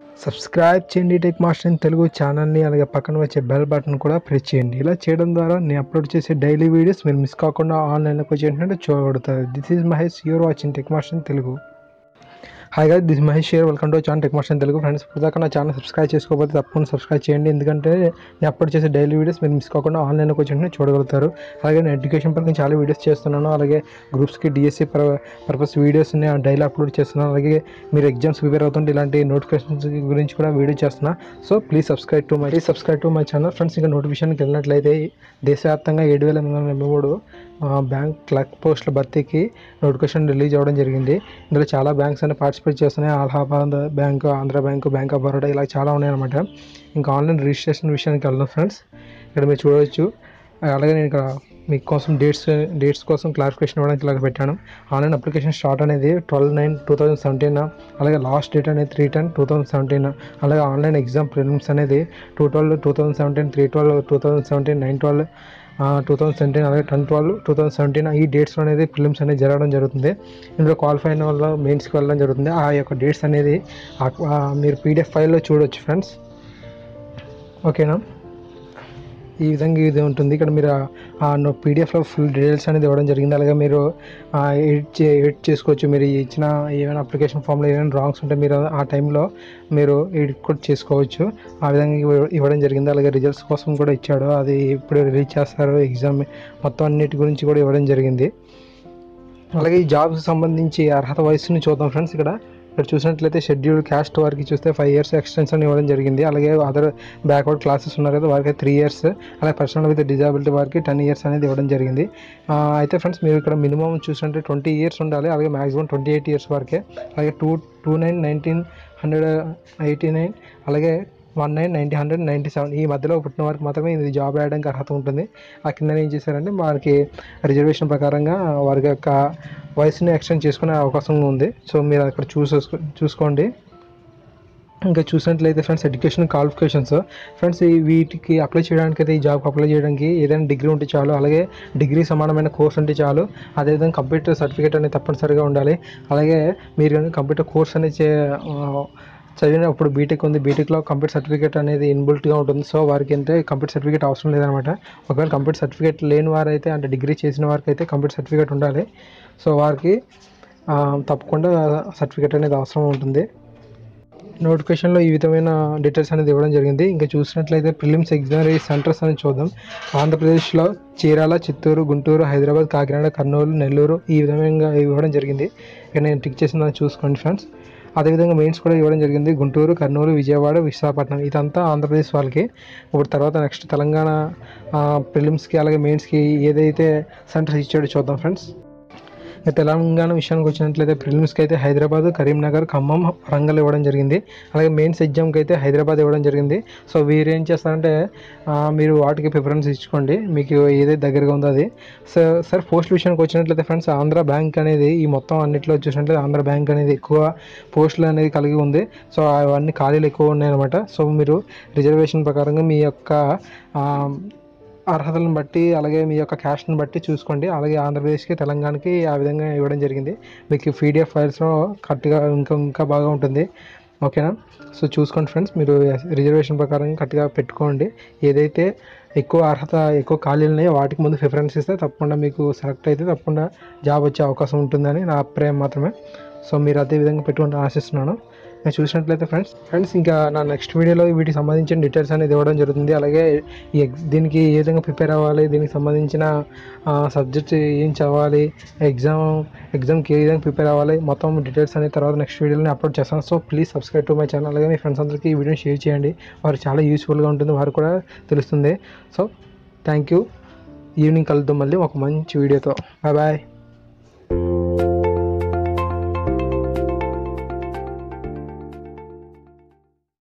Subscribe చేయండి tech master in Telugu ఛానల్ని, అలాగే పక్కన వచ్చే బెల్ బటన్ కూడా ప్రెస్ చేయండి. ఇలా చేయడం ద్వారా నేను అప్లోడ్ చేసే డైలీ వీడియోస్ మీరు మిస్ కాకుండా ఆన్లైన్లోకి వచ్చేటట్టు చూడగలుగుతారు. This is Mahesh, you're watching tech master in Telugu. Hi guys, this Mahesh here, welcome to channel tech master in Telugu. Friends, ఇప్పటిదాకా నా ఛానల్ సబ్స్క్రైబ్ చేసుకోకపోతే తప్పకుండా సబ్స్క్రైబ్ చేయండి, ఎందుకంటే నేను అప్లోడ్ చేసే డైలీ వీడియోస్ మీరు మిస్ కాకుండా ఆన్లైన్లోకి వచ్చేటట్టు చూడగలుగుతారు. అలాగే నేను ఎడ్యుకేషన్ పరంగా చాలా వీడియోస్ చేస్తున్నాను, అలాగే గ్రూప్స్కి డిఎస్సి పర్పస్ వీడియోస్ని డైలీ అప్లోడ్ చేస్తున్నాను. అలాగే మీరు ఎగ్జామ్స్ ప్రిపేర్ అవుతుంటే ఇలాంటి నోటిఫికేషన్స్ గురించి కూడా వీడియో చేస్తున్నా. So please subscribe to my channel. Friends, ఇంకా నోటిఫికేషన్కి వెళ్ళినట్లయితే దేశవ్యాప్తంగా 7,883 బ్యాంక్ క్లర్క్ పోస్టుల భర్తీకి నోటిఫికేషన్ రిలీజ్ అవ్వడం జరిగింది. ఇందులో చాలా బ్యాంక్స్ అనేవి పార్టిసిపేట్ చేస్తున్నాయి. Allahabad bank, Andhra bank, bank of Baroda, ఇలా చాలా ఉన్నాయన్నమాట. ఇంకా ఆన్లైన్ రిజిస్ట్రేషన్ విషయానికి వెళ్దాం ఫ్రెండ్స్. ఇక్కడ మీరు చూడవచ్చు. అలాగే నేను ఇక్కడ మీకోసం డేట్స్ కోసం క్లారిఫికేషన్ ఇవ్వడానికి ఇలా పెట్టాను. ఆన్లైన్ అప్లికేషన్ స్టార్ట్ అనేది 12/9/2017, అలాగే లాస్ట్ డేట్ అనేది 3/10/2017. అలాగే ఆన్లైన్ ఎగ్జామ్ ప్రిలిమ్స్ అనేది 2/12/2017, 3/12/2017, 9/12/2017, అలాగే 10/12/2017 ఈ డేట్స్లో అనేది ప్రిలిమ్స్ అనేది జరగడం జరుగుతుంది. ఇందులో క్వాలిఫై అయిన వాళ్ళు మెయిన్స్కి వెళ్ళడం జరుగుతుంది. ఆ యొక్క డేట్స్ అనేది మీరు పీడిఎఫ్ ఫైల్లో చూడవచ్చు ఫ్రెండ్స్. ఓకేనా, ఈ విధంగా ఇది ఉంటుంది. ఇక్కడ మీరు పీడిఎఫ్లో ఫుల్ డీటెయిల్స్ అనేది ఇవ్వడం జరిగింది. అలాగే మీరు ఎడిట్ చేసుకోవచ్చు. మీరు ఇచ్చిన ఏమైనా అప్లికేషన్ ఫామ్లో ఏమైనా రాంగ్స్ ఉంటే మీరు ఆ టైంలో మీరు ఎడిట్ కూడా చేసుకోవచ్చు. ఆ విధంగా ఇవ్వడం జరిగింది. అలాగే రిజల్ట్స్ కోసం కూడా ఇచ్చాడు, అది ఇప్పుడు రిలీజ్ చేస్తారు. ఎగ్జామ్ మొత్తం అన్నిటి గురించి కూడా ఇవ్వడం జరిగింది. అలాగే ఈ జాబ్కి సంబంధించి అర్హత వయసుని చూద్దాం ఫ్రెండ్స్. ఇక్కడ చూసినట్లయితే షెడ్యూల్ క్యాస్ట్ వారికి చూస్తే 5 years ఎక్స్టెన్షన్ ఇవ్వడం జరిగింది. అలాగే అదర్ బ్యాక్వర్డ్ క్లాసెస్ ఉన్నారు కదా, వారికి 3 years, అలాగే పర్సనల్ విత్ డిజాబిలిటీ వారికి 10 years అనేది ఇవ్వడం జరిగింది. అయితే ఫ్రెండ్స్, మీరు ఇక్కడ మినిమం చూసినట్టే 20 years ఉండాలి. అలాగే మ్యాక్సిమం 28 years వరకే. అలాగే 2/9/1989, అలాగే 1/9/1997 ఈ మధ్యలో పుట్టిన వారికి మాత్రమే ఇది జాబ్ రాయడానికి అర్హత ఉంటుంది. ఆ కింద ఏం చేశారంటే వారికి రిజర్వేషన్ ప్రకారంగా వారి యొక్క వయసుని ఎక్స్టెండ్ చేసుకునే అవకాశం ఉంది. సో మీరు అక్కడ చూసుకోండి. ఇంకా చూసినట్లయితే ఫ్రెండ్స్, ఎడ్యుకేషన్ క్వాలిఫికేషన్స్ ఫ్రెండ్స్, వీటికి అప్లై చేయడానికి అయితే ఈ జాబ్కి అప్లై చేయడానికి ఏదైనా డిగ్రీ ఉంటే చాలు, అలాగే డిగ్రీ సమానమైన కోర్స్ ఉంటే చాలు. అదేవిధంగా కంప్యూటర్ సర్టిఫికేట్ అనేది తప్పనిసరిగా ఉండాలి. అలాగే మీరు కంప్యూటర్ కోర్స్ అనేది చదివినప్పుడు బీటెక్ ఉంది, బీటెక్లో కంప్యూటర్ సర్టిఫికేట్ అనేది ఇన్బుల్ట్గా ఉంటుంది. సో వారికి అంటే కంప్యూటర్ సర్టిఫికేట్ అవసరం లేదనమాట. ఒకవేళ కంప్యూటర్ సర్టిఫికేట్ లేని వారైతే, అంటే డిగ్రీ చేసిన వారికి అయితే కంప్యూటర్ సర్టిఫికేట్ ఉండాలి. సో వారికి తప్పకుండా సర్టిఫికేట్ అనేది అవసరం ఉంటుంది. నోటిఫికేషన్లో ఈ విధమైన డీటెయిల్స్ అనేది ఇవ్వడం జరిగింది. ఇంకా చూసినట్లయితే ప్రిలిమ్స్ ఎగ్జామినేషన్ సెంటర్స్ అని చూద్దాం. ఆంధ్రప్రదేశ్లో చీరాల, చిత్తూరు, గుంటూరు, హైదరాబాద్, కాకినాడ, కర్నూలు, నెల్లూరు ఈ విధంగా ఇవ్వడం జరిగింది. ఇక నేను టిక్ చేసిందని చూసుకోండి ఫ్రెండ్స్. అదేవిధంగా మెయిన్స్ కూడా ఇవ్వడం జరిగింది. గుంటూరు, కర్నూలు, విజయవాడ, విశాఖపట్నం, ఇదంతా ఆంధ్రప్రదేశ్ వాళ్ళకి. ఇప్పుడు తర్వాత నెక్స్ట్ తెలంగాణ ప్రిలిమ్స్కి అలాగే మెయిన్స్కి ఏదైతే సెంటర్స్ ఇచ్చాడో చూద్దాం ఫ్రెండ్స్. తెలంగాణ విషయానికి వచ్చినట్లయితే ప్రిలిమ్స్కి అయితే హైదరాబాద్, కరీంనగర్, ఖమ్మం, వరంగల్ ఇవ్వడం జరిగింది. అలాగే మెయిన్స్ ఎగ్జామ్కి అయితే హైదరాబాద్ ఇవ్వడం జరిగింది. సో వీరు ఏం చేస్తారంటే మీరు వాటికి ప్రిఫరెన్స్ ఇచ్చుకోండి, మీకు ఏదైతే దగ్గరగా ఉందో అది. సార్ పోస్ట్ విషయానికి వచ్చినట్లయితే ఫ్రెండ్స్, ఆంధ్ర బ్యాంక్ అనేది ఈ మొత్తం అన్నింటిలో చూసినట్లయితే ఆంధ్ర బ్యాంక్ అనేది ఎక్కువ పోస్టులు అనేది కలిగి ఉంది. సో అవన్నీ ఖాళీలు ఎక్కువ ఉన్నాయన్నమాట. సో మీరు రిజర్వేషన్ ప్రకారంగా మీ యొక్క అర్హతలను బట్టి, అలాగే మీ యొక్క క్యాస్ట్ని బట్టి చూసుకోండి. అలాగే ఆంధ్రప్రదేశ్కి, తెలంగాణకి ఆ విధంగా ఇవ్వడం జరిగింది. మీకు పీడిఎఫ్ ఫైల్స్లో కరెక్ట్గా ఇంకా బాగా ఉంటుంది. ఓకేనా, సో చూసుకోండి ఫ్రెండ్స్. మీరు రిజర్వేషన్ ప్రకారం కరెక్ట్గా పెట్టుకోండి. ఏదైతే ఎక్కువ అర్హత, ఎక్కువ ఖాళీలు ఉన్నాయో వాటికి ముందు ప్రిఫరెన్స్ ఇస్తే తప్పకుండా మీకు సెలెక్ట్ అయితే తప్పకుండా జాబ్ వచ్చే అవకాశం ఉంటుందని నా అభిప్రాయం మాత్రమే. సో మీరు అదే విధంగా పెట్టుకుంటే ఆశిస్తున్నాను. నేను చూసినట్లయితే ఫ్రెండ్స్ ఇంకా నా నెక్స్ట్ వీడియోలో వీటికి సంబంధించిన డీటెయిల్స్ అనేది ఇవ్వడం జరుగుతుంది. అలాగే దీనికి ఏ విధంగా ప్రిపేర్ అవ్వాలి, దీనికి సంబంధించిన సబ్జెక్ట్స్ ఏం చదవాలి, ఎగ్జామ్కి ఏ విధంగా ప్రిపేర్ అవ్వాలి, మొత్తం డీటెయిల్స్ అనేది తర్వాత నెక్స్ట్ వీడియోలో అప్లోడ్ చేస్తాను. So please subscribe to my channel. అలాగే మీ ఫ్రెండ్స్ అందరికీ ఈ వీడియోని షేర్ చేయండి, వారికి చాలా యూస్ఫుల్గా ఉంటుంది, వారు కూడా తెలుస్తుంది. So thank you. ఈవినింగ్ కలుద్దాం మళ్ళీ ఒక మంచి వీడియోతో. బాయ్.